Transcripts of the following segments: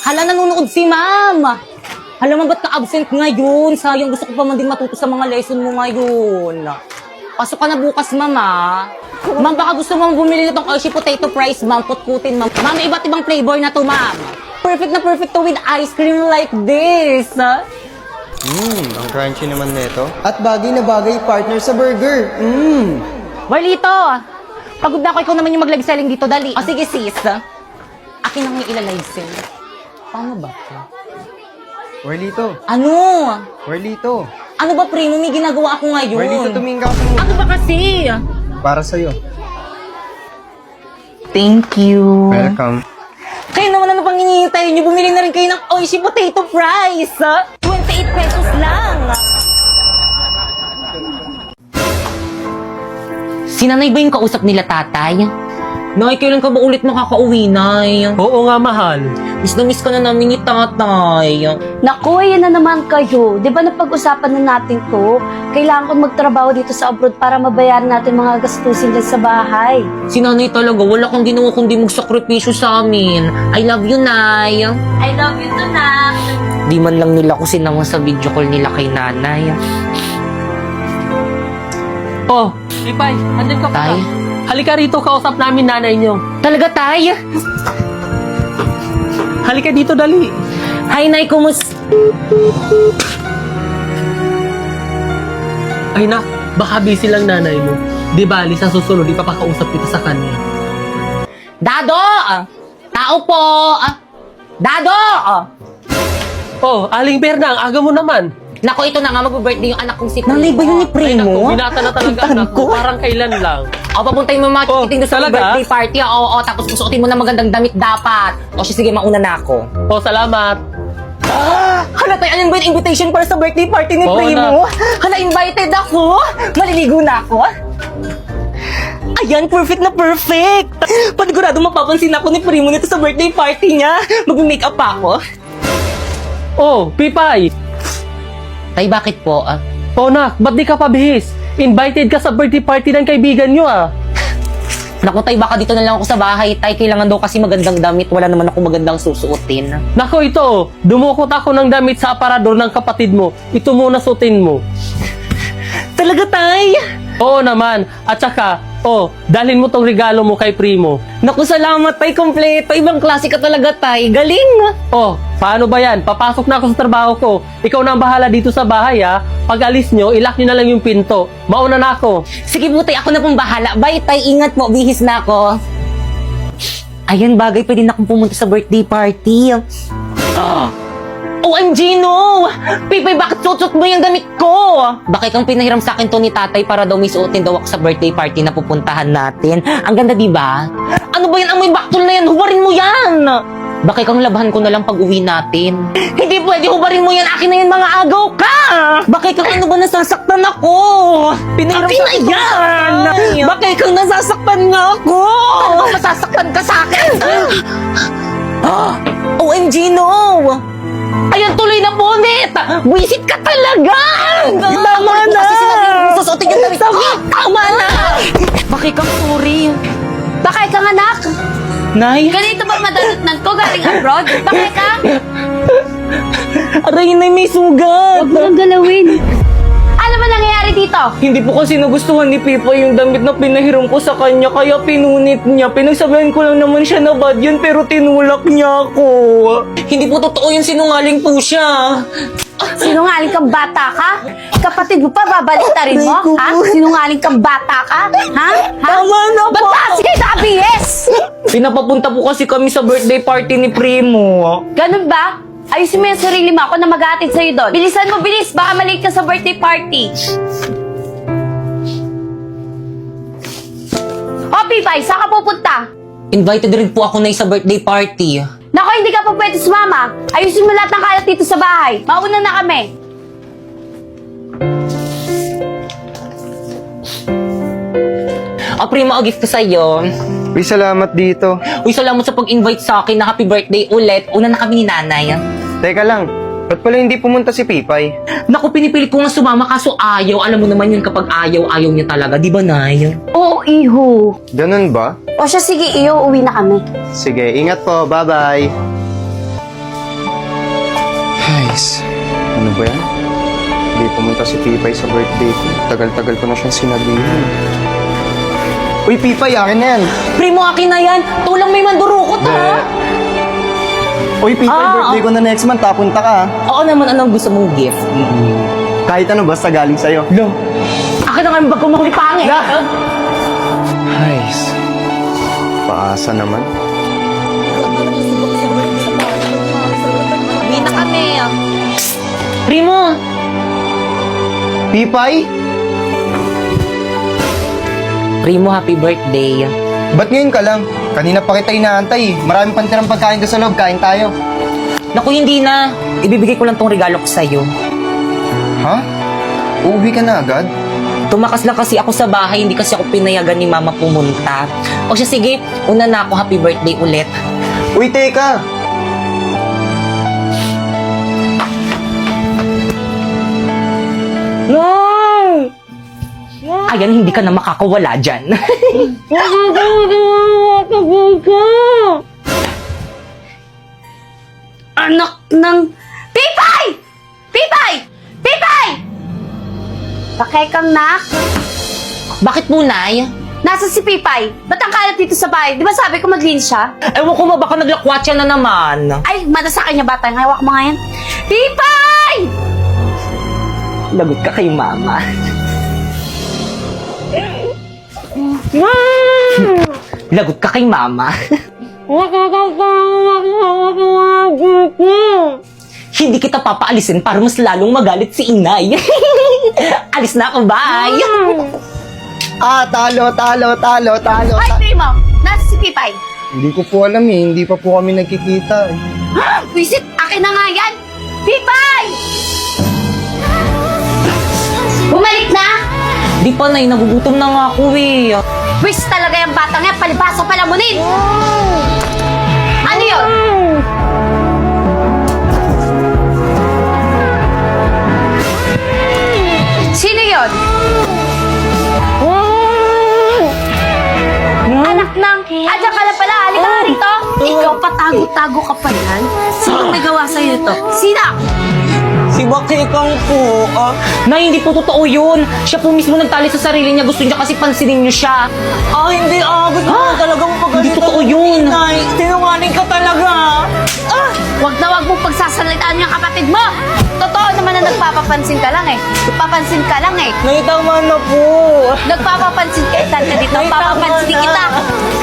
Hala, nanonood si ma'am. Hala, man, ba't ka-absent ngayon? Sayang, gusto ko pa man din matuto sa mga lesson mo ngayon. Pasok ka na bukas, ma'am, ah. Ma'am, baka gusto mo bumili nitong Hershey Potato Fries, ma'am. Putkutin, ma'am. Ma'am, may iba't ibang flavor na to, ma'am. Perfect na perfect to with ice cream like this, ha? Ang crunchy naman nito. At bagay na bagay partner sa burger. Marlito, pagod na ako, ikaw naman yung mag-live selling dito, dali. O sige, sis. Akin ang ilalive sell. Paano ba? Warlito. Ano? Warlito. Ano ba, primo? May ginagawa ako ngayon. Warlito, tumingin ka sa Ano ba kasi? Para sa'yo. Thank you. Welcome. Kayo naman ano pang hinihintay nyo? Bumili na rin kayo ng Oishi Potato Fries, ha? 28 pesos lang. Si nanay ba yung kausap nila, tatay? Nay, kailan ka ba ulit makakauwi, nay? Oo nga, mahal. Miss na miss ka na namin ni tatay. Naku, ayan na naman kayo. Di ba napag-usapan na natin to? Kailangan ko magtrabaho dito sa abroad para mabayaran natin mga gastusin dyan sa bahay. Si nanay talaga, wala kang ginawa kundi magsakripisyo sa amin. I love you, nay. I love you too, Nak. Di man lang nila ko sinama sa video call nila kay nanay. Oh, Ipay, andyan ka pa. Tay? Halika rito, kausap namin nanay niyo. Talaga, tay? Halika dito, dali. Hi, nay, kumusta? Ay nak, baka busy lang nanay mo. Di bali, sa susunod, ipapakausap kita sa kanya. Dado! Tao po! Dado! Oh, Aling Berna, ang aga mo naman. Nako, ito na nga, mag-birthday yung anak kong si Primo. Nanay ba yun ni Ay naku, binata na talaga anak ko. Parang kailan lang. O, papuntahin mo mga Oh, chikiting doon sa talaga? birthday party. Oo, tapos susuotin mo na magandang damit dapat. O, siya, sige, mauna na ako. Oh, salamat. Hala, tayo, ano ba yung invitation para sa birthday party ni Oo, Primo? Hala, invited ako. Maliligo na ako. Ayan, perfect na perfect. Panigurado mapapansin ako ni Primo nito sa birthday party niya. Mag-makeup pa ako. Oh, Pipay. Tay, bakit po? Oh, nak, ba't di ka pabihis? Invited ka sa birthday party ng kaibigan nyo, ah. Naku, tay, baka dito na lang ako sa bahay. Tay, kailangan daw kasi magandang damit. Wala naman ako magandang susuotin. Nako, ito, dumukot ako ng damit sa aparador ng kapatid mo. Ito muna sutin mo. Talaga, tay? Oo naman. At saka, dalhin mo tong regalo mo kay Primo. Naku, salamat, tay. Kompleto. Ibang klase ka talaga, tay. Galing. Oh, paano ba yan? Papasok na ako sa trabaho ko. Ikaw na ang bahala dito sa bahay, ha? Pag alis nyo, ilock nyo na lang yung pinto. Mauna na ako. Sige po, tay. Ako na pong bahala. Bye, tay. Ingat mo. Bihis na ako. Ayan, bagay. Pwede na akong pumunta sa birthday party. OMG, no! Pipay, bakit suot mo yung damit ko? Bakit kang pinahiram sa akin to ni tatay para daw may suotin daw ako sa birthday party na pupuntahan natin? Ang ganda, di ba? Ano ba yan? Amoy baktol na yan! Hubarin mo yan! Bakit kang labahan ko na lang pag uwi natin? Hindi pwede! Hubarin mo yan! Akin na yan, mga agaw ka! Bakit kang ano ba nasasaktan ako? Pinahiram sa akin yan! Bakit kang nasasaktan nga ako? Ano ba masasaktan ka sa akin? OMG, no! Ayan, tuloy na bonnet! Wisit ka talaga! Tama na! Kasi sinabi mo, susuotin yung damit. Tama na! Bakit kang sorry? Bakit ka, anak? Nay? Ganito ba madalutnan ko galing abroad? Bakit ka? Aray, Nay, may sugat! Huwag mo nang galawin. Ano ba nangyayari dito? Hindi po kasi nagustuhan ni Pipa yung damit na pinahiram ko sa kanya, kaya pinunit niya. Pinagsabihan ko lang naman siya na bad yun, pero tinulak niya ako. Hindi po totoo yun, sinungaling po siya. Sinungaling kang bata ka? Kapatid mo pa, babaliktarin mo? Ha? Sinungaling kang bata ka? Ha? Tama na po! Ba't kasi kayo nakabihis? Pinapapunta po kasi kami sa birthday party ni Primo. Ganun ba? Ayusin mo yung sarili mo. Ako na mag-aatid sa'yo doon. Bilisan mo, bilis. Baka malate ka sa birthday party. O, Pipay, saan ka pupunta? Invited rin po ako na sa birthday party. Nako, hindi ka pa pwede sumama. Ayusin mo lahat ng kalat dito sa bahay. Mauna na kami. O, Primo, o gift ko sa'yo. Uy, salamat dito. Uy, salamat sa pag-invite sa akin na happy birthday ulit. Una na kami ni nanay. Teka lang, ba't pala hindi pumunta si Pipay? Naku, pinipilit ko nga sumama kaso ayaw. Alam mo naman yun kapag ayaw, ayaw niya talaga. Di ba, Nay? Oo, iho. Ganun ba? O siya, sige, iyo. Uwi na kami. Sige, ingat po. Bye-bye. Guys, ano ba yan? Hindi pumunta si Pipay sa birthday ko. Tagal-tagal ko na siyang sinabihan. Uy, Pipay, akin na yan. Primo, akin na yan. Tulang may mandurukot, ha? Uy, Pipay, birthday ko na next month. Punta ka, ha? Oo naman, anong gusto mong gift? Kahit ano, basta galing sa'yo. Akin na nga yung bag ko mahuli pangit. Guys, paasa naman. Hindi na kami. Primo! Pipay? Primo, happy birthday. Ba't ngayon ka lang? Kanina pa kita inaantay. Marami pang tirang pagkain doon sa loob. Kain tayo. Naku, hindi na. Ibibigay ko lang tong regalo ko sa'yo. Ha? Uuwi ka na agad? Tumakas lang kasi ako sa bahay, hindi kasi ako pinayagan ni Mama pumunta. O siya, sige, una na ako, happy birthday ulit. Uy, teka! No! Ayan, hindi ka na makakawala dyan. Anak ng... Pipay! Pipay! Pipay! Bakay kang nak? Bakit po, Nay? Nasa si Pipay? Ba't ang kalat dito sa bahay? Di ba sabi ko maglinis siya? Ewan ko ba, baka naglakwatsa na naman. Ay, mada sa kanya bata. Hawak mo nga yan. Pipay! Lagot ka kay Mama. Lagot ka kay Mama. Hindi kita papaalisin para mas lalong magalit si Inay. Alis na ako, bye! Talo. Ay, Primo! Nasa si Pipay? Hindi ko po alam eh. Hindi pa po kami nagkikita eh. Visit, akin na nga yan! Pipay! Bumalik na! Di pa, Nay, nagugutom na nga ako eh. Wish talaga yung batang yan, palibasa palamunin! Ano yun? Sino yun? Anak ng... Adyan ka na pala, halika nga rito! Ikaw patago-tago ka pa yan? Sino may gawa sa'yo ito? Sino? Si Bakekang po. Nay, hindi po totoo yun. Siya po mismo nagtali sa sarili niya. Gusto niya kasi pansinin niyo siya. Hindi. Gusto ko talagang pagalitan. Hindi totoo yun. Nay, sinungaling ka talaga. Huwag na huwag mong pagsasalitaan yung kapatid mo! Totoo naman na nagpapapansin ka lang eh. Nagpapansin ka lang eh. Nay, tama na po. Nagpapapansin ka dito. Papapansin kita.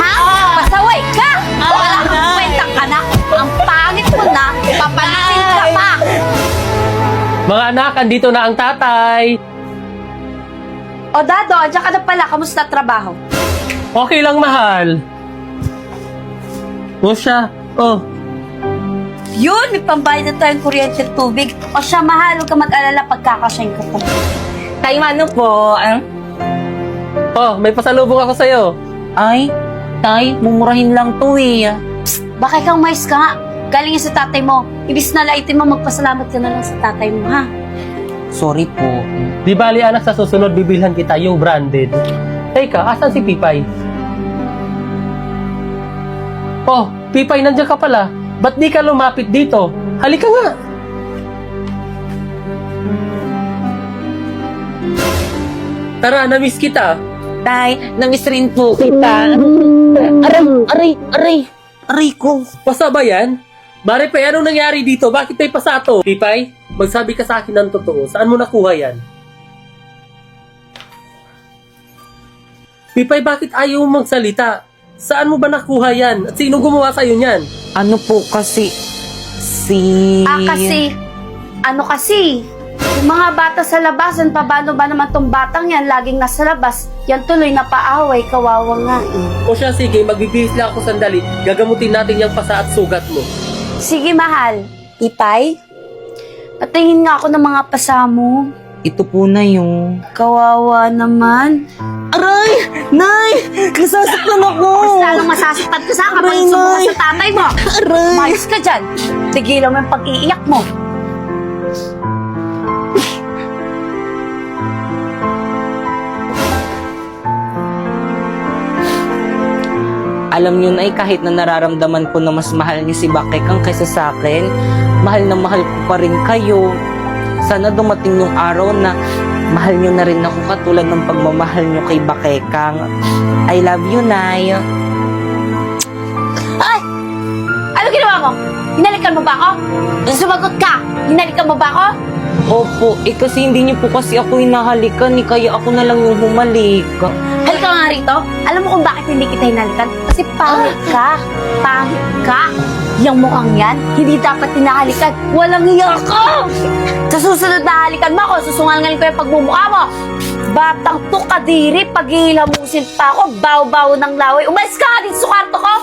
Ha? Pasaway ka! Wala kang kwentang anak. Ang pangit mo na. Papansin ka pa. Mga anak, andito na ang tatay. O Dado, andyan ka na pala. Kamusta trabaho? Okay lang, mahal. O siya. Oh, Yun, may pambayad na tayong kuryente at tubig. O siya, mahal. Huwag ka mag-alala pagkakasyahin ko to. Tay, ano po? may pasalubong ako sa'yo. Ay, Tay, mumurahin lang to eh. Bakit kang mais ka nga? Galing yan sa tatay mo. Ibis na laitin mo, magpasalamat ka na lang sa tatay mo, ha? Sorry po. Di bali anak, sa susunod bibilhan kita yung branded. Teka, asan si Pipay? Oh, Pipay, nandiyan ka pala. Ba't di ka lumapit dito? Halika nga. Tara, na-miss kita. Tay, namiss rin po kita. Aray ko. Pasa ba yan? Maripay, anong nangyari dito? Bakit may pasato? Pipay, magsabi ka sa akin ng totoo. Saan mo nakuha yan? Pipay, bakit ayaw mo magsalita? Saan mo ba nakuha yan? At sino gumawa sa'yo niyan? Ano po kasi, Ano kasi? Yung mga bata sa labasan, paano ba naman tong batang yan? Laging nasa labas. Yan tuloy na paaway, kawawa nga eh. O siya, sige, magbibihis lang ako sandali. Gagamutin natin yung pasa at sugat mo. Sige, mahal. Ipay? Patingin nga ako ng mga pasa mo. Ito po na yung... Kawawa naman. Aray! Nay! Nasasaktan ako! Mas lalong masasaktan ka sa kapag sumuha sa tatay mo. Aray! Mayos ka dyan. Tigilan mo yung pag-iiyak mo. Alam niyo na kahit na nararamdaman ko na mas mahal niyo si Bakekang kaysa sa akin, mahal na mahal ko pa rin kayo. Sana dumating yung araw na mahal niyo na rin ako katulad ng pagmamahal niyo kay Bakekang. I love you, Nay. Ay! Ano ginawa mo? Hinalikan mo ba ako? Sumagot ka! Hinalikan mo ba ako? Opo, kasi hindi niyo po kasi ako hinahalikan, kaya ako na lang yung humalik. Halika nga rito. Alam mo kung bakit hindi kita hinalikan? Kasi pangit ka. Pangit ka. Yung mukhang yan, hindi dapat hinahalikan. Walang hiya ka! Sa susunod na halikan mo ako, susungalingan ko yung pagmumukha mo. Batang to, kadiri, pag-ihilamusin pa ako, baw-baw ng laway. Umalis ka nga dito sa kwarto ko!